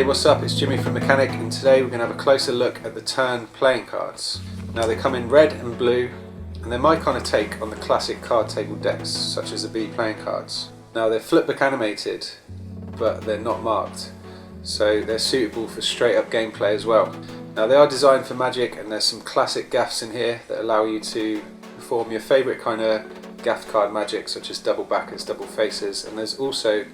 Hey, what's up? It's Jimmy from Mechanic, and today we're going to have a closer look at the turn playing cards. Now they come in red and blue, and they're my kind of take on the classic card table decks, such as the B playing cards. Now they're Flipbook animated, but they're not marked, so they're suitable for straight up gameplay as well. Now they are designed for Magic, and there's some classic gaffs in here that allow you to perform your favourite kind of gaff card magic, such as double backers, double faces, and there's also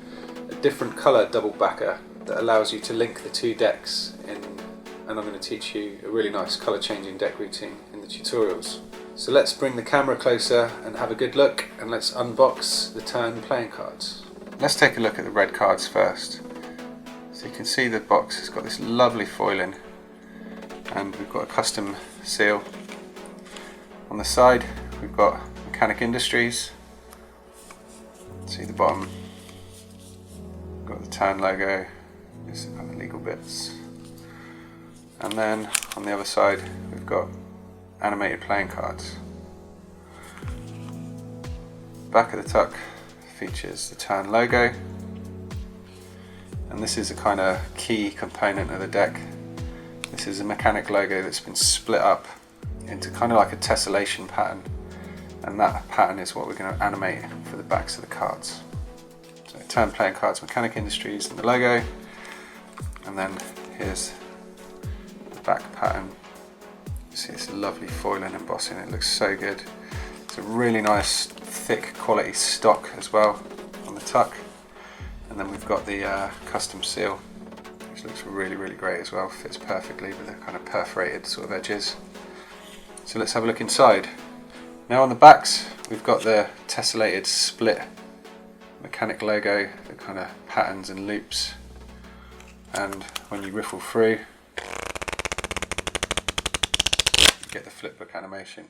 a different colour double backer that allows you to link the two decks in, and I'm going to teach you a really nice colour changing deck routine in the tutorials. So let's bring the camera closer and have a good look, and let's unbox the turn playing cards. Let's take a look at the red cards first. So you can see the box has got this lovely foiling, and we've got a custom seal. On the side we've got MechanicIndustries. See the bottom, got the turn logo, just kind of legal bits, and then on the other side we've got animated playing cards. Back of the tuck features the turn logo, and this is a kind of key component of the deck. This is a Mechanic logo that's been split up into kind of like a tessellation pattern, and that pattern is what we're going to animate for the backs of the cards. So turn playing cards, MechanicIndustries and the logo, and then here's the back pattern. You see it's lovely foil and embossing, it looks so good. It's a really nice thick quality stock as well on the tuck, and then we've got the custom seal, which looks really great as well, fits perfectly with the kind of perforated sort of edges. So let's have a look inside. Now on the backs we've got the tessellated split Mechanic logo, the kind of patterns and loops, and when you riffle through you get the flipbook animation.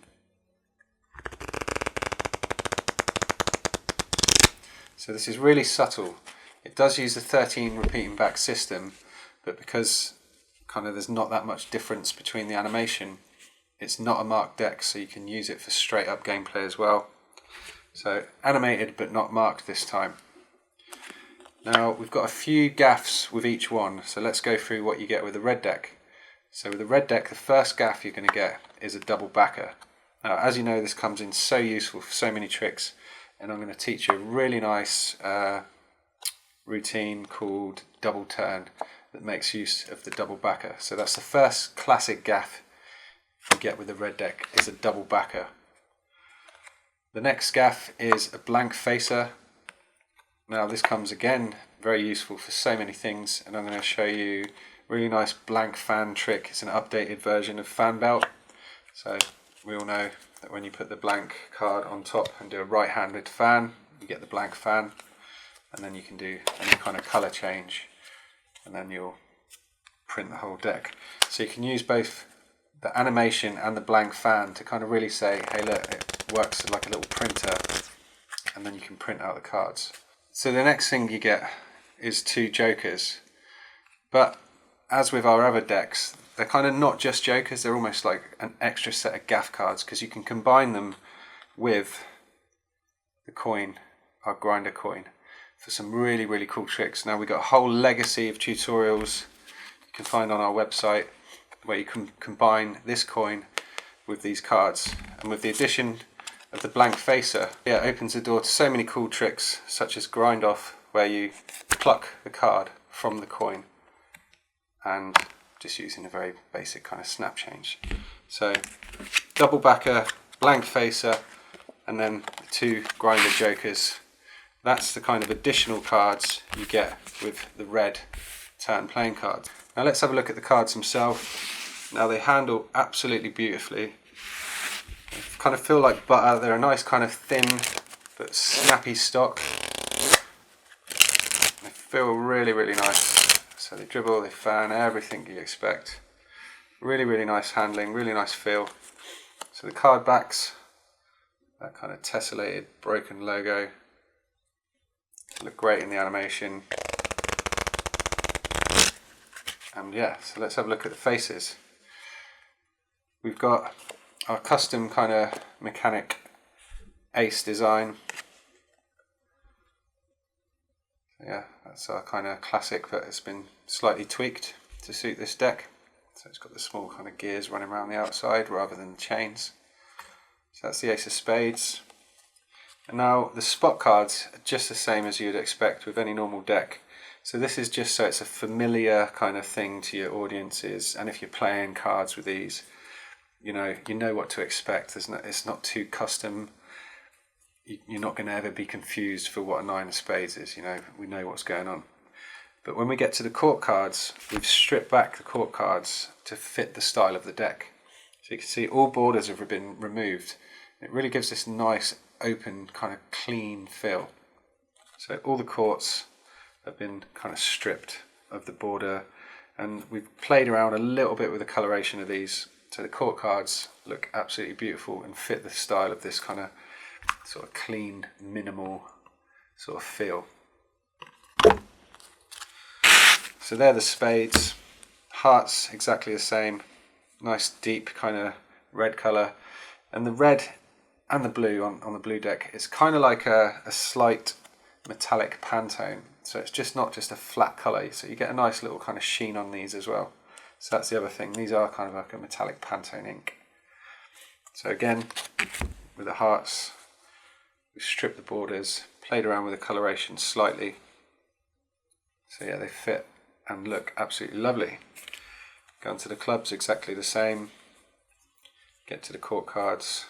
So this is really subtle. It does use the 13 repeating back system, but because kind of there's not that much difference between the animation, it's not a marked deck, so you can use it for straight up gameplay as well. So animated but not marked this time. Now we've got a few gaffs with each one, so let's go through what you get with the red deck. So with the red deck, the first gaff you're going to get is a double backer. Now as you know, this comes in so useful for so many tricks, and I'm going to teach you a really nice routine called double turn that makes use of the double backer. So that's the first classic gaff you get with the red deck, is a double backer. The next gaff is a blank facer. Now this comes again very useful for so many things, and I'm going to show you a really nice blank fan trick. It's an updated version of fan belt. So we all know that when you put the blank card on top and do a right-handed fan, you get the blank fan, and then you can do any kind of colour change, and then you'll print the whole deck. So you can use both the animation and the blank fan to kind of really say, hey look, it works like a little printer, and then you can print out the cards. So the next thing you get is two jokers, but as with our other decks, they're kind of not just jokers, they're almost like an extra set of gaff cards, because you can combine them with the coin, our grinder coin, for some really cool tricks. Now we've got a whole legacy of tutorials you can find on our website where you can combine this coin with these cards, and with the addition of the blank facer, it opens the door to so many cool tricks, such as grind off, where you pluck the card from the coin, and just using a very basic kind of snap change. So double backer, blank facer, and then the two grinder jokers. That's the kind of additional cards you get with the red turn playing cards. Now let's have a look at the cards themselves. Now they handle absolutely beautifully. They kind of feel like butter. They're a nice kind of thin but snappy stock. They feel really nice. So they dribble, they fan, everything you expect. Really nice handling, really nice feel. So the card backs, that kind of tessellated broken logo, look great in the animation. And yeah, so let's have a look at the faces. We've got our custom kind of Mechanic Ace design. Yeah, that's our kind of classic, but it's been slightly tweaked to suit this deck. So it's got the small kind of gears running around the outside rather than the chains. So that's the Ace of Spades. And now the spot cards are just the same as you'd expect with any normal deck. So this is just so it's a familiar kind of thing to your audiences, and if you're playing cards with these, you know what to expect. It's not too custom. You're not going to ever be confused for what a 9 of spades is. We know what's going on. But when we get to the court cards, we've stripped back the court cards to fit the style of the deck. So you can see all borders have been removed. It really gives this nice, open, kind of clean feel. So all the courts have been kind of stripped of the border, and we've played around a little bit with the coloration of these. So the court cards look absolutely beautiful and fit the style of this kind of sort of clean, minimal sort of feel. So they're the spades. Hearts exactly the same, nice deep kind of red colour, and the red and the blue on the blue deck, it's kind of like a slight metallic Pantone. So it's just not just a flat colour, so you get a nice little kind of sheen on these as well. So that's the other thing, these are kind of like a metallic Pantone ink. So again, with the hearts, we've stripped the borders, played around with the coloration slightly. So yeah, they fit and look absolutely lovely. Go on to the clubs, exactly the same. Get to the court cards.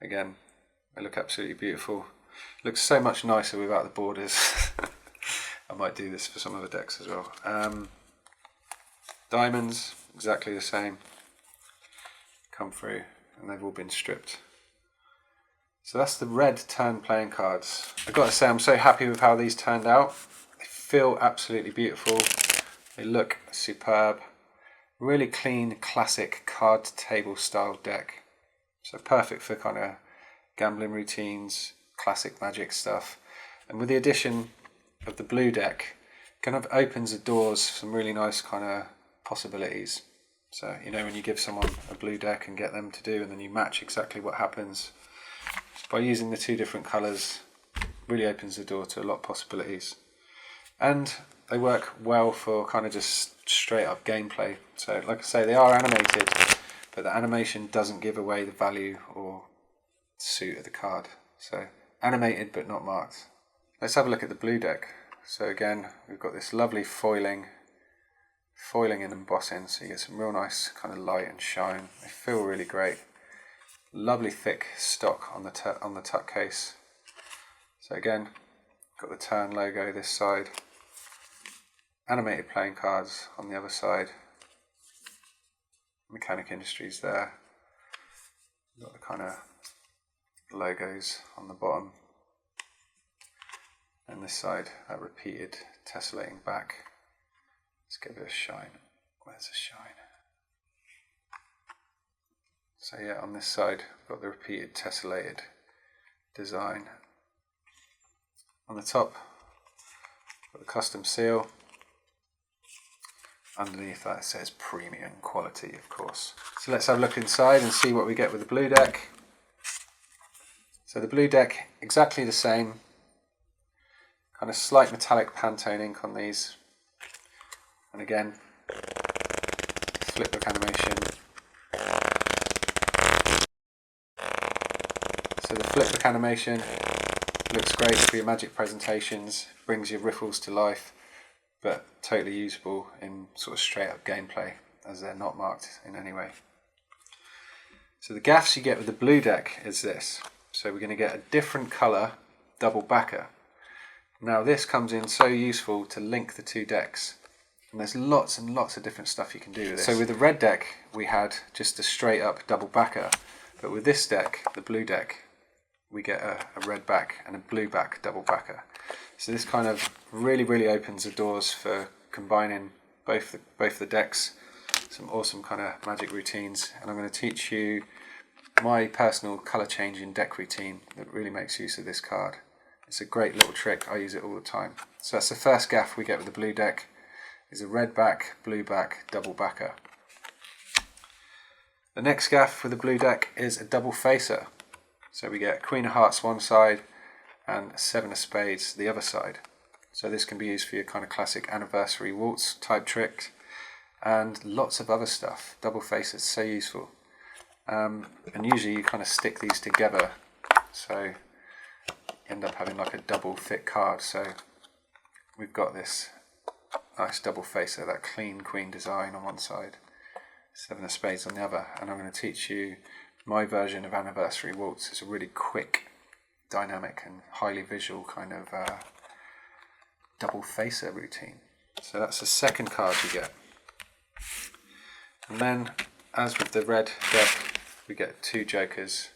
Again, they look absolutely beautiful. Looks so much nicer without the borders. I might do this for some other decks as well. Diamonds, exactly the same. Come through, and they've all been stripped. So that's the red turn playing cards. I've got to say, I'm so happy with how these turned out. They feel absolutely beautiful. They look superb. Really clean, classic card table style deck. So perfect for kind of gambling routines, classic Magic stuff. And with the addition of the blue deck, kind of opens the doors for some really nice kind of possibilities. So when you give someone a blue deck and get them to do, and then you match exactly what happens, by using the two different colours, really opens the door to a lot of possibilities. And they work well for kind of just straight up gameplay. So like I say, they are animated, but the animation doesn't give away the value or suit of the card. So animated but not marked. Let's have a look at the blue deck. So again, we've got this lovely foiling and embossing, so you get some real nice kind of light and shine. They feel really great. Lovely thick stock on the tuck case. So again, got the turn logo this side. Animated playing cards on the other side. MechanicIndustries there. Got the kind of logos on the bottom. And this side, that repeated tessellating back. Let's give it a shine. Where's the shine? So yeah, on this side, we've got the repeated tessellated design. On the top, got the custom seal. Underneath that it says premium quality, of course. So let's have a look inside and see what we get with the blue deck. So the blue deck, exactly the same. Kind of slight metallic Pantone ink on these. And again, Flipbook animation. So the Flipbook animation looks great for your Magic presentations, brings your riffles to life, but totally usable in sort of straight up gameplay, as they're not marked in any way. So the gaffs you get with the blue deck is this. So we're going to get a different colour double backer. Now this comes in so useful to link the two decks, and there's lots and lots of different stuff you can do with this. So with the red deck we had just a straight up double backer, but with this deck, the blue deck, we get a red back and a blue back double backer. So this kind of really opens the doors for combining both the decks. Some awesome kind of Magic routines, and I'm going to teach you my personal colour changing deck routine that really makes use of this card. It's a great little trick, I use it all the time. So that's the first gaff we get with the blue deck, is a red back, blue back, double backer. The next gaff with the blue deck is a double facer. So we get Queen of Hearts one side and 7 of Spades the other side. So this can be used for your kind of classic anniversary waltz type trick and lots of other stuff. Double face is so useful. And usually you kind of stick these together, so you end up having like a double thick card. So we've got this nice double facer, that clean queen design on one side, 7 of spades on the other, and I'm going to teach you my version of anniversary waltz. It's a really quick, dynamic and highly visual kind of double facer routine. So that's the second card you get. And then, as with the red deck, we get 2 jokers.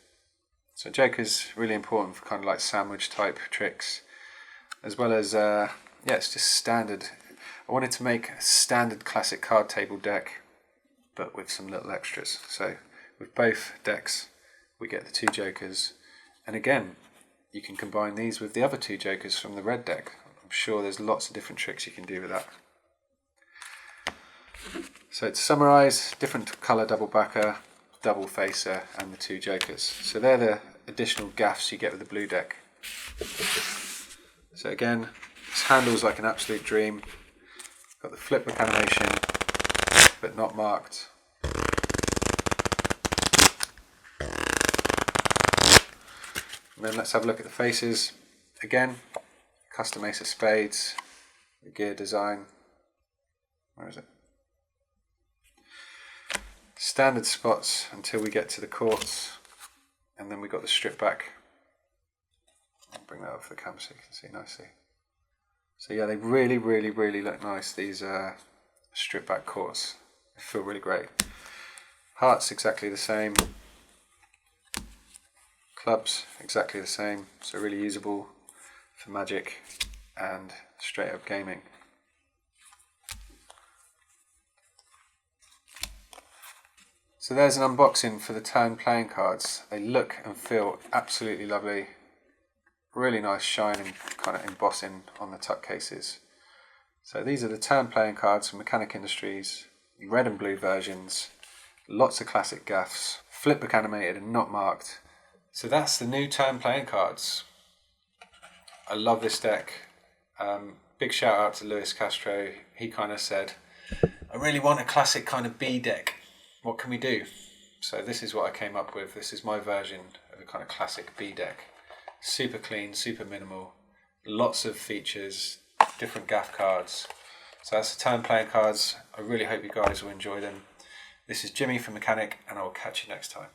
So jokers really important for kind of like sandwich type tricks, as well as yeah, it's just standard. I wanted to make a standard classic card table deck, but with some little extras. So with both decks, we get the 2 jokers, and again, you can combine these with the other 2 jokers from the red deck. I'm sure there's lots of different tricks you can do with that. So to summarise, different colour double backer, double facer and the 2 jokers. So they're the additional gaffs you get with the blue deck. So again, this handles like an absolute dream. Got the flipbook animation, but not marked. And then let's have a look at the faces. Again, custom Ace of Spades, the gear design. Where is it? Standard spots until we get to the courts, and then we got the strip back. I'll bring that up for the camera so you can see nicely. So yeah, they really look nice, these strip back courts. They feel really great. Hearts exactly the same. Clubs exactly the same, so really usable for magic and straight up gaming. So there's an unboxing for the turn playing cards. They look and feel absolutely lovely. Really nice shine and kind of embossing on the tuck cases. So these are the turn playing cards from MechanicIndustries, red and blue versions, lots of classic gaffs, flipbook animated and not marked. So that's the new turn playing cards. I love this deck. Big shout out to Luis Castro. He kind of said, I really want a classic kind of B deck. What can we do? So this is what I came up with. This is my version of a kind of classic B deck. Super clean, super minimal, lots of features, different gaff cards. So that's the turn playing cards. I really hope you guys will enjoy them. This is Jimmy from Mechanic, and I will catch you next time.